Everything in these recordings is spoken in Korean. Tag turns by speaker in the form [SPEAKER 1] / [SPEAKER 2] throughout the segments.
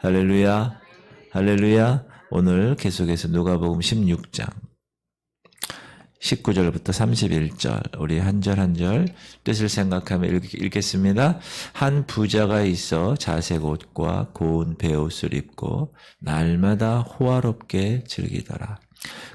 [SPEAKER 1] 할렐루야. 할렐루야. 오늘 계속해서 누가복음 16장 19절부터 31절 우리 한 절 한 절 뜻을 생각하며 읽겠습니다. 한 부자가 있어 자색 옷과 고운 베옷을 입고 날마다 호화롭게 즐기더라.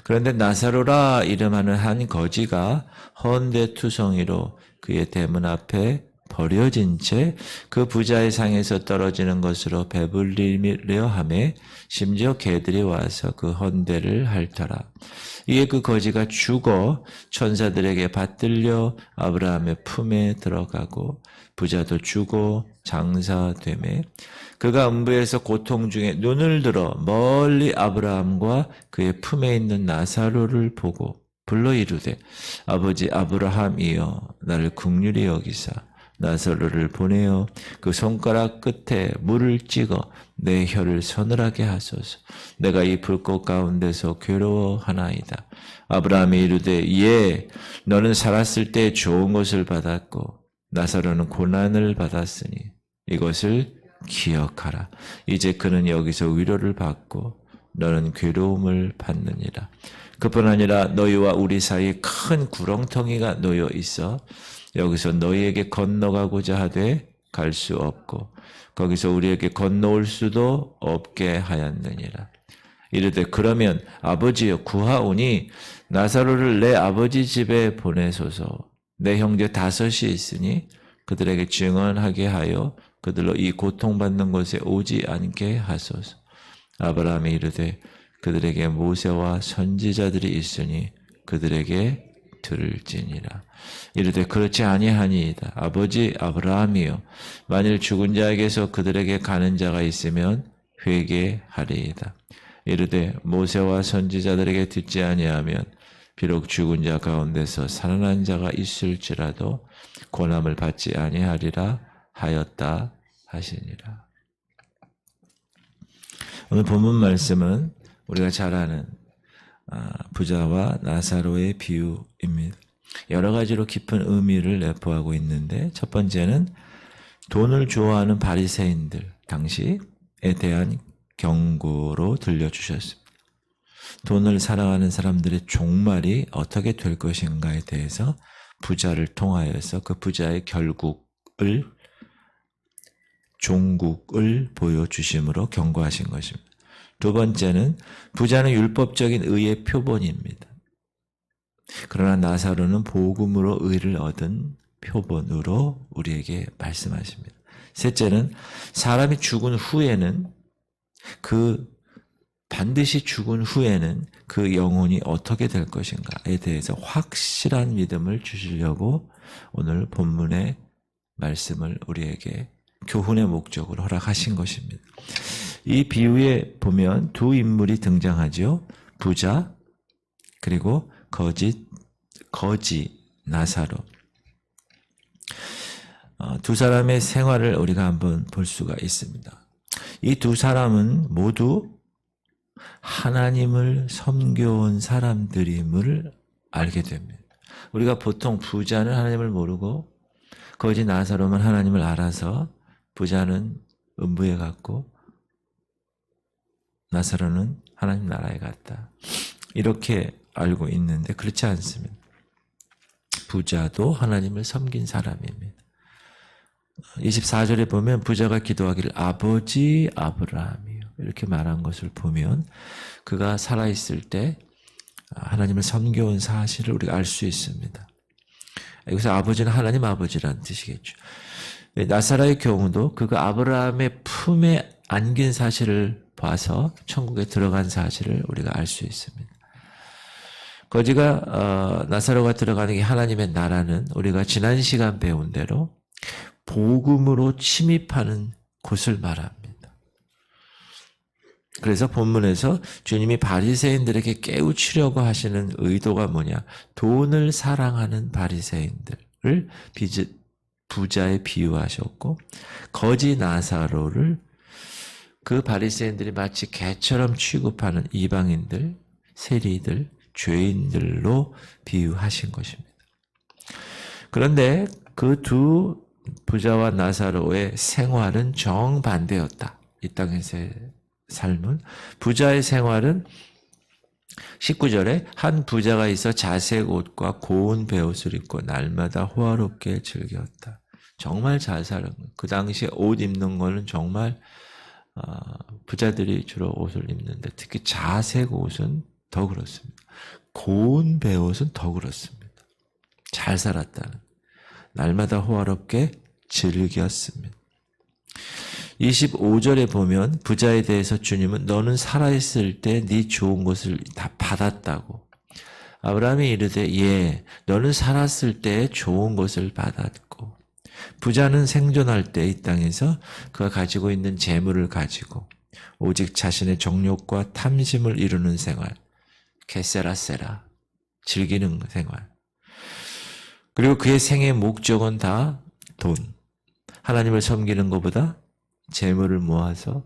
[SPEAKER 1] 그런데 나사로라 이름하는 한 거지가 헌데투성이로 그의 대문 앞에 버려진 채 그 부자의 상에서 떨어지는 것으로 배불리려 하매 심지어 개들이 와서 그 헌대를 핥더라. 이에 그 거지가 죽어 천사들에게 받들려 아브라함의 품에 들어가고 부자도 죽어 장사되매 그가 음부에서 고통 중에 눈을 들어 멀리 아브라함과 그의 품에 있는 나사로를 보고 불러 이르되 아버지 아브라함이여 나를 긍휼히 여기사 나사로를 보내어 그 손가락 끝에 물을 찍어 내 혀를 서늘하게 하소서. 내가 이 불꽃 가운데서 괴로워하나이다. 아브라함이 이르되 예, 너는 살았을 때 좋은 것을 받았고 나사로는 고난을 받았으니 이것을 기억하라. 이제 그는 여기서 위로를 받고 너는 괴로움을 받느니라. 그뿐 아니라 너희와 우리 사이에 큰 구렁텅이가 놓여 있어 여기서 너희에게 건너가고자 하되 갈 수 없고 거기서 우리에게 건너올 수도 없게 하였느니라. 이르되 그러면 아버지여 구하오니 나사로를 내 아버지 집에 보내소서. 내 형제 5이 있으니 그들에게 증언하게 하여 그들로 이 고통받는 곳에 오지 않게 하소서. 아브라함이 이르되 그들에게 모세와 선지자들이 있으니 그들에게 들을지니라. 이르되 그렇지 아니하니이다. 아버지 아브라함이여 만일 죽은 자에게서 그들에게 가는 자가 있으면 회개하리이다. 이르되 모세와 선지자들에게 듣지 아니하면 비록 죽은 자 가운데서 살아난 자가 있을지라도 고난을 받지 아니하리라 하였다 하시니라. 오늘 본문 말씀은 우리가 잘 아는 부자와 나사로의 비유입니다. 여러 가지로 깊은 의미를 내포하고 있는데 첫 번째는 돈을 좋아하는 바리새인들 당시에 대한 경고로 들려주셨습니다. 돈을 사랑하는 사람들의 종말이 어떻게 될 것인가에 대해서 부자를 통하여서 그 부자의 종국을 보여주심으로 경고하신 것입니다. 두 번째는 부자는 율법적인 의의 표본입니다. 그러나 나사로는 복음으로 의를 얻은 표본으로 우리에게 말씀하십니다. 셋째는 사람이 죽은 후에는 반드시 죽은 후에는 그 영혼이 어떻게 될 것인가에 대해서 확실한 믿음을 주시려고 오늘 본문의 말씀을 우리에게 교훈의 목적으로 허락하신 것입니다. 이 비유에 보면 두 인물이 등장하죠. 부자 그리고 거지 나사로. 두 사람의 생활을 우리가 한번 볼 수가 있습니다. 이 두 사람은 모두 하나님을 섬겨온 사람들임을 알게 됩니다. 우리가 보통 부자는 하나님을 모르고 거지 나사로만 하나님을 알아서 부자는 음부에 갔고 나사로는 하나님 나라에 갔다. 이렇게 알고 있는데 그렇지 않습니다. 부자도 하나님을 섬긴 사람입니다. 24절에 보면 부자가 기도하기를 아버지 아브라함이요 이렇게 말한 것을 보면 그가 살아있을 때 하나님을 섬겨온 사실을 우리가 알 수 있습니다. 여기서 아버지는 하나님 아버지라는 뜻이겠죠. 나사로의 경우도 그가 아브라함의 품에 안긴 사실을 봐서 천국에 들어간 사실을 우리가 알 수 있습니다. 거지가 나사로가 들어가는 게 하나님의 나라는 우리가 지난 시간 배운 대로 복음으로 침입하는 곳을 말합니다. 그래서 본문에서 주님이 바리새인들에게 깨우치려고 하시는 의도가 뭐냐? 돈을 사랑하는 바리새인들을 부자에 비유하셨고 거지 나사로를 그 바리새인들이 마치 개처럼 취급하는 이방인들, 세리들, 죄인들로 비유하신 것입니다. 그런데 그 두 부자와 나사로의 생활은 정반대였다. 이 땅에서의 삶은. 부자의 생활은 19절에 한 부자가 있어 자색 옷과 고운 베옷을 입고 날마다 호화롭게 즐겼다. 정말 잘 사는 거예요. 그 당시에 옷 입는 거는 정말 부자들이 주로 옷을 입는데 특히 자색 옷은 더 그렇습니다. 고운 베옷은 더 그렇습니다. 잘 살았다는. 날마다 호화롭게 즐겼습니다. 25절에 보면 부자에 대해서 주님은 너는 살아있을 때 네 좋은 것을 다 받았다고. 아브라함이 이르되 예, 너는 살았을 때 좋은 것을 받았고. 부자는 생존할 때 이 땅에서 그가 가지고 있는 재물을 가지고 오직 자신의 정욕과 탐심을 이루는 생활, 게세라세라, 즐기는 생활. 그리고 그의 생의 목적은 다 돈. 하나님을 섬기는 것보다 재물을 모아서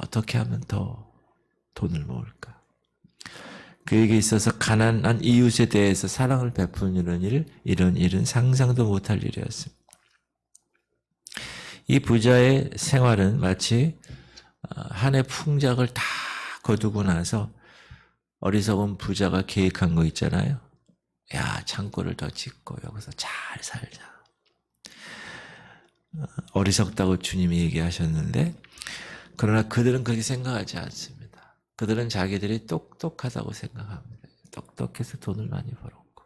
[SPEAKER 1] 어떻게 하면 더 돈을 모을까? 그에게 있어서 가난한 이웃에 대해서 사랑을 베푸는 이런 일은 상상도 못할 일이었습니다. 이 부자의 생활은 마치 한 해 풍작을 다 거두고 나서 어리석은 부자가 계획한 거 있잖아요. 야, 창고를 더 짓고 여기서 잘 살자. 어리석다고 주님이 얘기하셨는데, 그러나 그들은 그렇게 생각하지 않습니다. 그들은 자기들이 똑똑하다고 생각합니다. 똑똑해서 돈을 많이 벌었고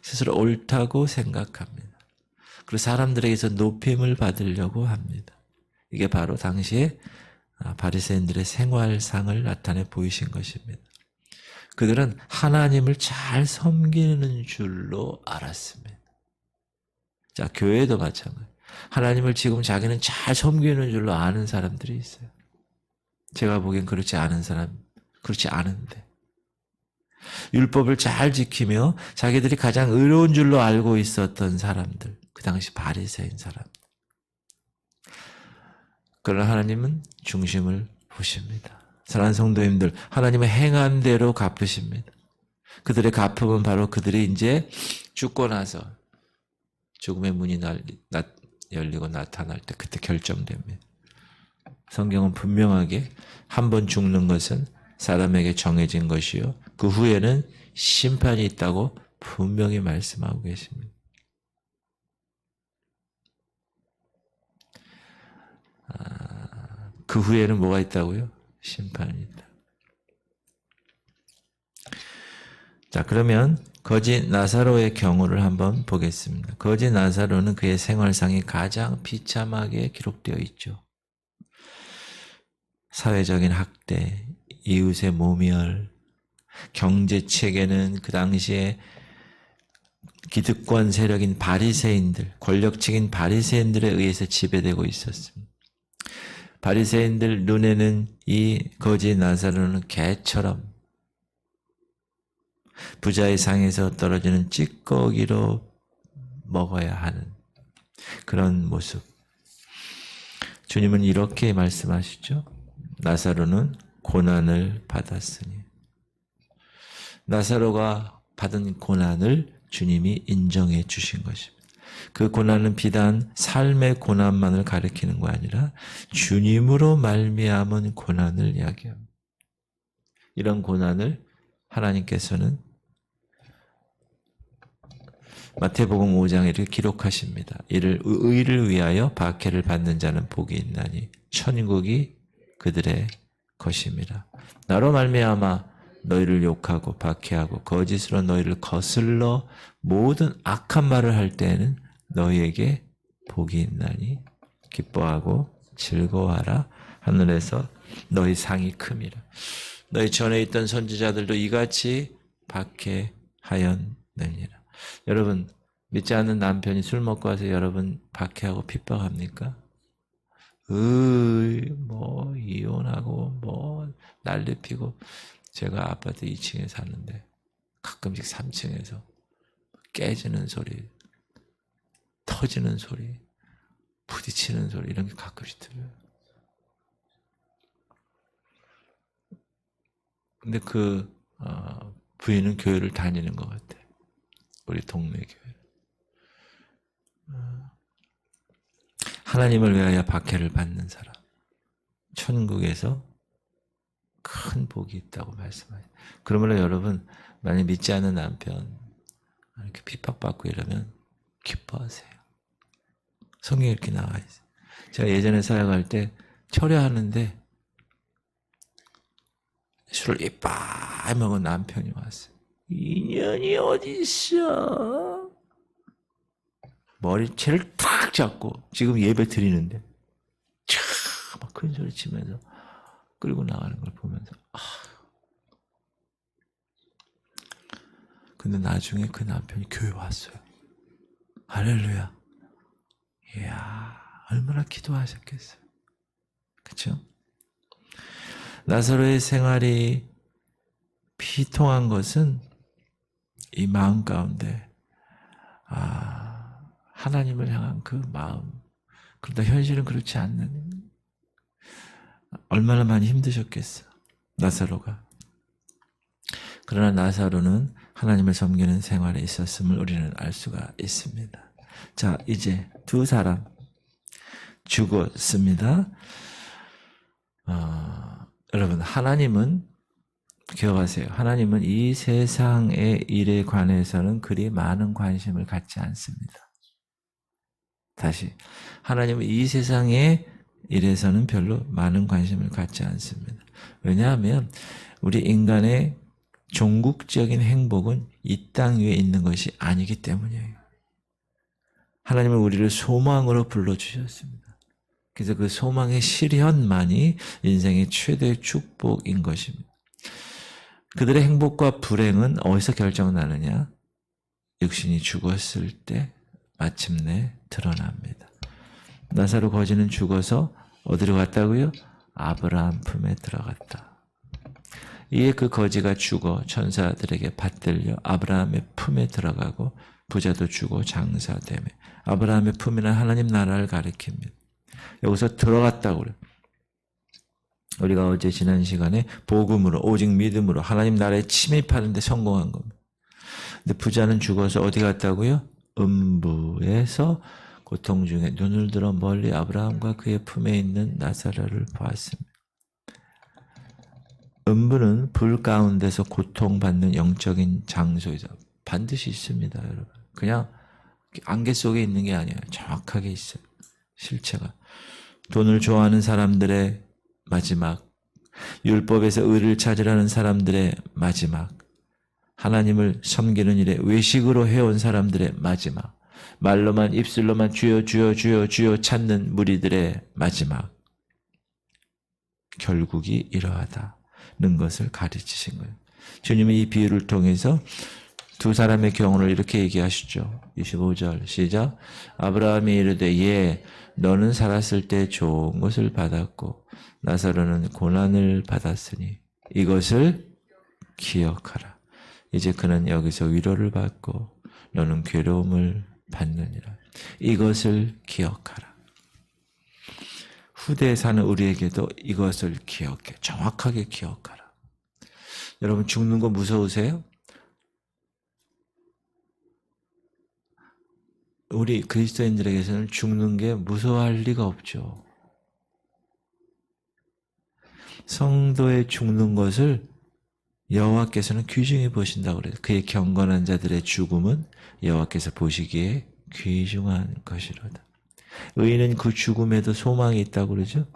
[SPEAKER 1] 스스로 옳다고 생각합니다. 그리고 사람들에게서 높임을 받으려고 합니다. 이게 바로 당시에 바리새인들의 생활상을 나타내 보이신 것입니다. 그들은 하나님을 잘 섬기는 줄로 알았습니다. 자, 교회도 마찬가지예요. 하나님을 지금 자기는 잘 섬기는 줄로 아는 사람들이 있어요. 제가 보기엔 그렇지 않은 사람, 그렇지 않은데. 율법을 잘 지키며 자기들이 가장 의로운 줄로 알고 있었던 사람들, 그 당시 바리새인 사람. 그러나 하나님은 중심을 보십니다. 사랑하는 성도님들, 하나님은 행한 대로 갚으십니다. 그들의 갚음은 바로 그들이 이제 죽고 나서 죽음의 문이 열리고 나타날 때 그때 결정됩니다. 성경은 분명하게 한 번 죽는 것은 사람에게 정해진 것이요, 그 후에는 심판이 있다고 분명히 말씀하고 계십니다. 그 후에는 뭐가 있다고요? 심판이 있다. 자, 그러면 거지 나사로의 경우를 한번 보겠습니다. 거지 나사로는 그의 생활상이 가장 비참하게 기록되어 있죠. 사회적인 학대, 이웃의 모멸, 경제체계는 그 당시에 기득권 세력인 바리새인들, 권력층인 바리새인들에 의해서 지배되고 있었습니다. 바리새인들 눈에는 이 거지 나사로는 개처럼 부자의 상에서 떨어지는 찌꺼기로 먹어야 하는 그런 모습. 주님은 이렇게 말씀하시죠. 나사로는 고난을 받았으니. 나사로가 받은 고난을 주님이 인정해 주신 것입니다. 그 고난은 비단 삶의 고난만을 가리키는 거 아니라 주님으로 말미암은 고난을 이야기합니다. 이런 고난을 하나님께서는 마태복음 5장에 이렇게 기록하십니다. 이를 의를 위하여 박해를 받는 자는 복이 있나니 천국이 그들의 것입니다. 나로 말미암아 너희를 욕하고 박해하고 거짓으로 너희를 거슬러 모든 악한 말을 할 때에는 너희에게 복이 있나니 기뻐하고 즐거워하라. 하늘에서 너희 상이 큼이라. 너희 전에 있던 선지자들도 이같이 박해하였느니라. 여러분, 믿지 않는 남편이 술 먹고 와서 여러분 박해하고 핍박합니까? 이혼하고 난리 피고. 제가 아파트 2층에 사는데 가끔씩 3층에서 깨지는 소리, 터지는 소리, 부딪히는 소리 이런 게 가끔씩 들려요. 근데 그 부인은 교회를 다니는 것 같아. 우리 동네 교회. 하나님을 위하여 박해를 받는 사람, 천국에서 큰 복이 있다고 말씀하세요. 그러므로 여러분, 만약 믿지 않는 남편 이렇게 핍박받고 이러면 기뻐하세요. 성경에 이렇게 나와 있어요. 제가 예전에 사역할 때 철회하는데 술을 이빨 먹은 남편이 왔어요. 인연이 어딨어? 머리채를 탁 잡고 지금 예배 드리는데 막 큰 소리 치면서 끌고 나가는 걸 보면서 근데 나중에 그 남편이 교회 왔어요. 할렐루야. 이야, 얼마나 기도하셨겠어요. 그렇죠? 나사로의 생활이 비통한 것은 이 마음 가운데 하나님을 향한 그 마음, 그러다 현실은 그렇지 않는, 얼마나 많이 힘드셨겠어, 나사로가. 그러나 나사로는 하나님을 섬기는 생활에 있었음을 우리는 알 수가 있습니다. 자, 이제 두 사람 죽었습니다. 여러분, 하나님은 기억하세요. 하나님은 이 세상의 일에 관해서는 그리 많은 관심을 갖지 않습니다. 다시, 하나님은 이 세상의 일에서는 별로 많은 관심을 갖지 않습니다. 왜냐하면 우리 인간의 종국적인 행복은 이 땅 위에 있는 것이 아니기 때문이에요. 하나님은 우리를 소망으로 불러주셨습니다. 그래서 그 소망의 실현만이 인생의 최대 축복인 것입니다. 그들의 행복과 불행은 어디서 결정나느냐? 육신이 죽었을 때 마침내 드러납니다. 나사로 거지는 죽어서 어디로 갔다고요? 아브라함 품에 들어갔다. 이에 그 거지가 죽어 천사들에게 받들려 아브라함의 품에 들어가고 부자도 죽어 장사되며, 아브라함의 품이란 하나님 나라를 가리킵니다. 여기서 들어갔다고 그래요. 우리가 어제 지난 시간에 복음으로, 오직 믿음으로 하나님 나라에 침입하는 데 성공한 겁니다. 근데 부자는 죽어서 어디 갔다고요? 음부에서 고통 중에 눈을 들어 멀리 아브라함과 그의 품에 있는 나사로를 보았습니다. 음부는 불 가운데서 고통받는 영적인 장소이다. 반드시 있습니다, 여러분. 그냥 안개 속에 있는 게 아니에요. 정확하게 있어요. 실체가. 돈을 좋아하는 사람들의 마지막, 율법에서 의를 찾으라는 사람들의 마지막, 하나님을 섬기는 일에 외식으로 해온 사람들의 마지막, 말로만 입술로만 주여 주여 주여 주여 찾는 무리들의 마지막, 결국이 이러하다는 것을 가르치신 거예요. 주님은 이 비유를 통해서 두 사람의 경우를 이렇게 얘기하시죠. 25절 시작. 아브라함이 이르되 예, 너는 살았을 때 좋은 것을 받았고 나사로는 고난을 받았으니 이것을 기억하라. 이제 그는 여기서 위로를 받고 너는 괴로움을 받느니라. 이것을 기억하라. 후대에 사는 우리에게도 이것을 기억해. 정확하게 기억하라. 여러분, 죽는 거 무서우세요? 우리 그리스도인들에게서는 죽는 게 무서워할 리가 없죠. 성도의 죽는 것을 여호와께서는 귀중히 보신다고 그래요. 그의 경건한 자들의 죽음은 여호와께서 보시기에 귀중한 것이로다. 의인은 그 죽음에도 소망이 있다고 그러죠.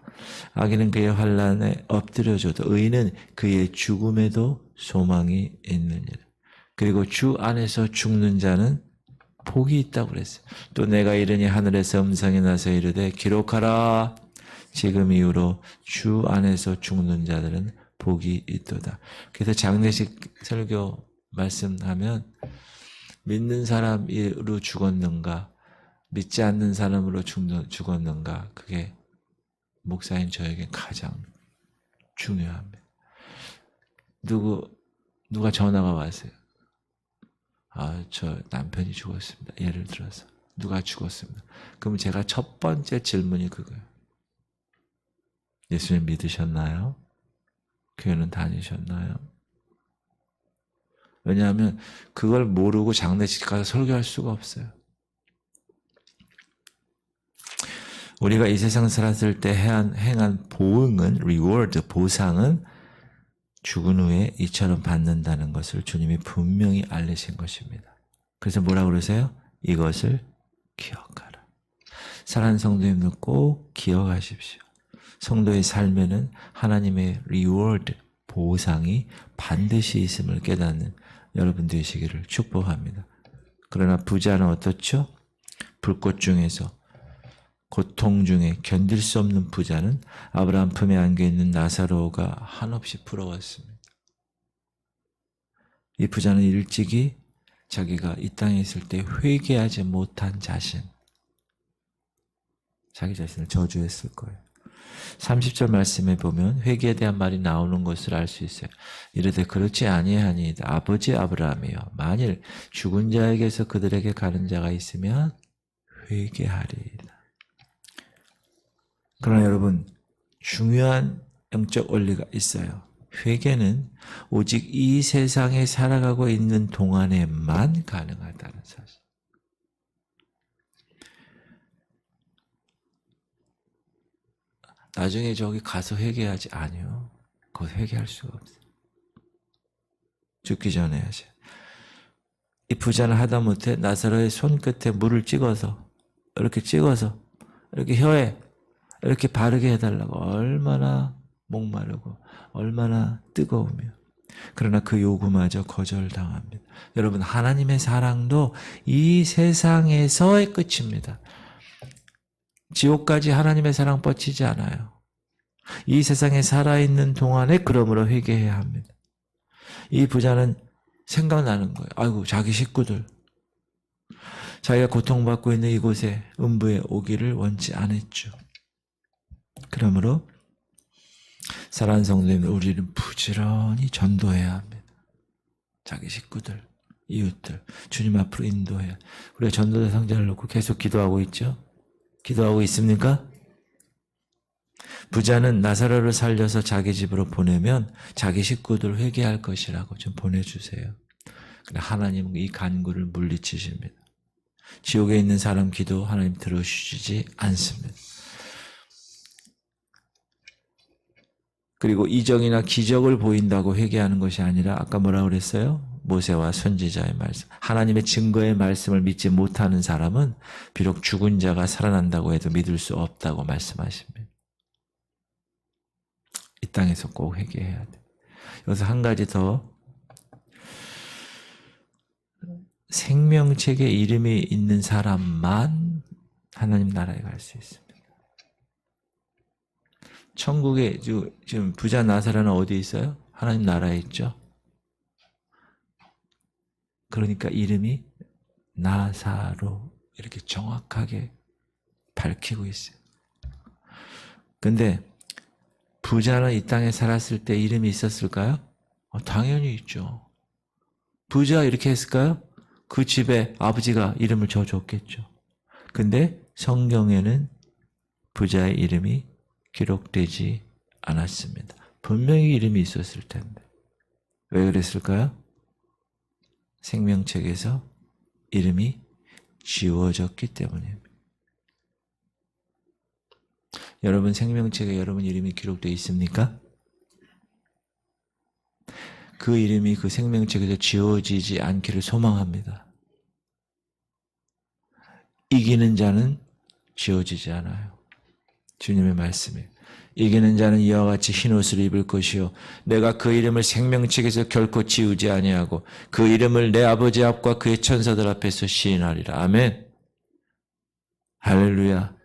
[SPEAKER 1] 악인은 그의 환난에 엎드려져도 의인은 그의 죽음에도 소망이 있느니라. 그리고 주 안에서 죽는 자는 복이 있다고 그랬어요. 또 내가 이르니 하늘에서 음성이 나서 이르되 기록하라. 지금 이후로 주 안에서 죽는 자들은 복이 있도다. 그래서 장례식 설교 말씀하면 믿는 사람으로 죽었는가, 믿지 않는 사람으로 죽었는가, 그게 목사인 저에게 가장 중요합니다. 누가 전화가 왔어요. 저 남편이 죽었습니다. 예를 들어서 누가 죽었습니다. 그럼 제가 첫 번째 질문이 그거예요. 예수님 믿으셨나요? 교회는 다니셨나요? 왜냐하면 그걸 모르고 장례식 가서 설교할 수가 없어요. 우리가 이 세상 살았을 때 행한 보응은, reward, 보상은 죽은 후에 이처럼 받는다는 것을 주님이 분명히 알리신 것입니다. 그래서 뭐라고 그러세요? 이것을 기억하라. 사랑하는 성도님들 꼭 기억하십시오. 성도의 삶에는 하나님의 reward, 보상이 반드시 있음을 깨닫는 여러분 되시기를 축복합니다. 그러나 부자는 어떻죠? 불꽃 중에서, 고통 중에 견딜 수 없는 부자는 아브라함 품에 안겨있는 나사로가 한없이 부러웠습니다. 이 부자는 일찍이 자기가 이 땅에 있을 때 회개하지 못한 자신, 자기 자신을 저주했을 거예요. 30절 말씀에 보면 회개에 대한 말이 나오는 것을 알 수 있어요. 이르되 그렇지 아니하니이다. 아버지 아브라함이여, 만일 죽은 자에게서 그들에게 가는 자가 있으면 회개하리이다. 그러나 여러분, 중요한 영적 원리가 있어요. 회개는 오직 이 세상에 살아가고 있는 동안에만 가능하다는 사실. 나중에 저기 가서 회개하지. 아니요. 거기 회개할 수가 없어요. 죽기 전에 하셔요. 이 부자는 하다못해 나사로의 손끝에 물을 찍어서 이렇게 혀에 이렇게 바르게 해달라고, 얼마나 목마르고 얼마나 뜨거우며, 그러나 그 요구마저 거절당합니다. 여러분, 하나님의 사랑도 이 세상에서의 끝입니다. 지옥까지 하나님의 사랑 뻗치지 않아요. 이 세상에 살아있는 동안에 그러므로 회개해야 합니다. 이 부자는 생각나는 거예요. 아이고, 자기 식구들, 자기가 고통받고 있는 이곳에, 음부에 오기를 원치 않았죠. 그러므로 사랑하는 성도님들, 우리는 부지런히 전도해야 합니다. 자기 식구들, 이웃들, 주님 앞으로 인도해야. 우리가 전도자 상자를 놓고 계속 기도하고 있죠. 기도하고 있습니까? 부자는 나사로를 살려서 자기 집으로 보내면 자기 식구들 회개할 것이라고 좀 보내주세요. 근데 하나님은 이 간구를 물리치십니다. 지옥에 있는 사람 기도 하나님 들어주시지 않습니다. 그리고 이적이나 기적을 보인다고 회개하는 것이 아니라, 아까 뭐라고 그랬어요? 모세와 선지자의 말씀, 하나님의 증거의 말씀을 믿지 못하는 사람은 비록 죽은 자가 살아난다고 해도 믿을 수 없다고 말씀하십니다. 이 땅에서 꼭 회개해야 돼. 여기서 한 가지 더, 생명책에 이름이 있는 사람만 하나님 나라에 갈 수 있습니다. 천국에 지금 부자 나사로는 어디 있어요? 하나님 나라에 있죠. 그러니까 이름이 나사로 이렇게 정확하게 밝히고 있어요. 근데 부자는 이 땅에 살았을 때 이름이 있었을까요? 당연히 있죠. 부자 이렇게 했을까요? 그 집에 아버지가 이름을 줘줬겠죠. 근데 성경에는 부자의 이름이 기록되지 않았습니다. 분명히 이름이 있었을 텐데. 왜 그랬을까요? 생명책에서 이름이 지워졌기 때문입니다. 여러분, 생명책에 여러분 이름이 기록되어 있습니까? 그 이름이 그 생명책에서 지워지지 않기를 소망합니다. 이기는 자는 지워지지 않아요. 주님의 말씀에 이기는 자는 이와 같이 흰옷을 입을 것이요 내가 그 이름을 생명책에서 결코 지우지 아니하고 그 이름을 내 아버지 앞과 그의 천사들 앞에서 시인하리라. 아멘. 할렐루야.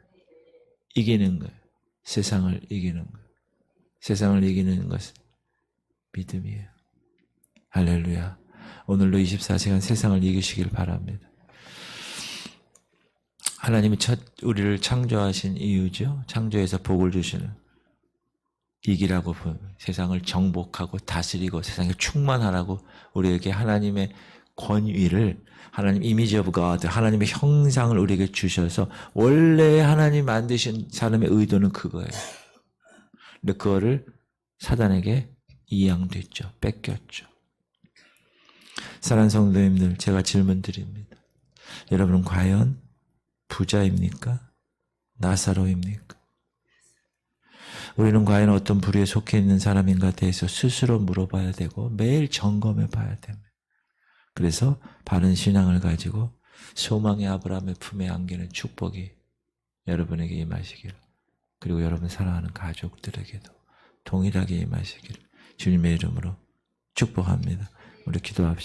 [SPEAKER 1] 이기는 거예요. 세상을 이기는 거예요. 세상을 이기는 것은 믿음이에요. 할렐루야. 오늘도 24시간 세상을 이기시길 바랍니다. 하나님이 우리를 창조하신 이유죠. 창조해서 복을 주시는, 이기라고 세상을 정복하고 다스리고 세상에 충만하라고 우리에게 하나님의 권위를, 하나님 이미지 오브 갓, 하나님의 형상을 우리에게 주셔서 원래 하나님 만드신 사람의 의도는 그거예요. 근데 그거를 사단에게 이양됐죠. 뺏겼죠. 사랑하는 성도님들, 제가 질문 드립니다. 여러분은 과연 부자입니까? 나사로입니까? 우리는 과연 어떤 부류에 속해 있는 사람인가 대해서 스스로 물어봐야 되고 매일 점검해 봐야 됩니다. 그래서 바른 신앙을 가지고 소망의 아브라함의 품에 안기는 축복이 여러분에게 임하시기를, 그리고 여러분 사랑하는 가족들에게도 동일하게 임하시기를 주님의 이름으로 축복합니다. 우리 기도합시다.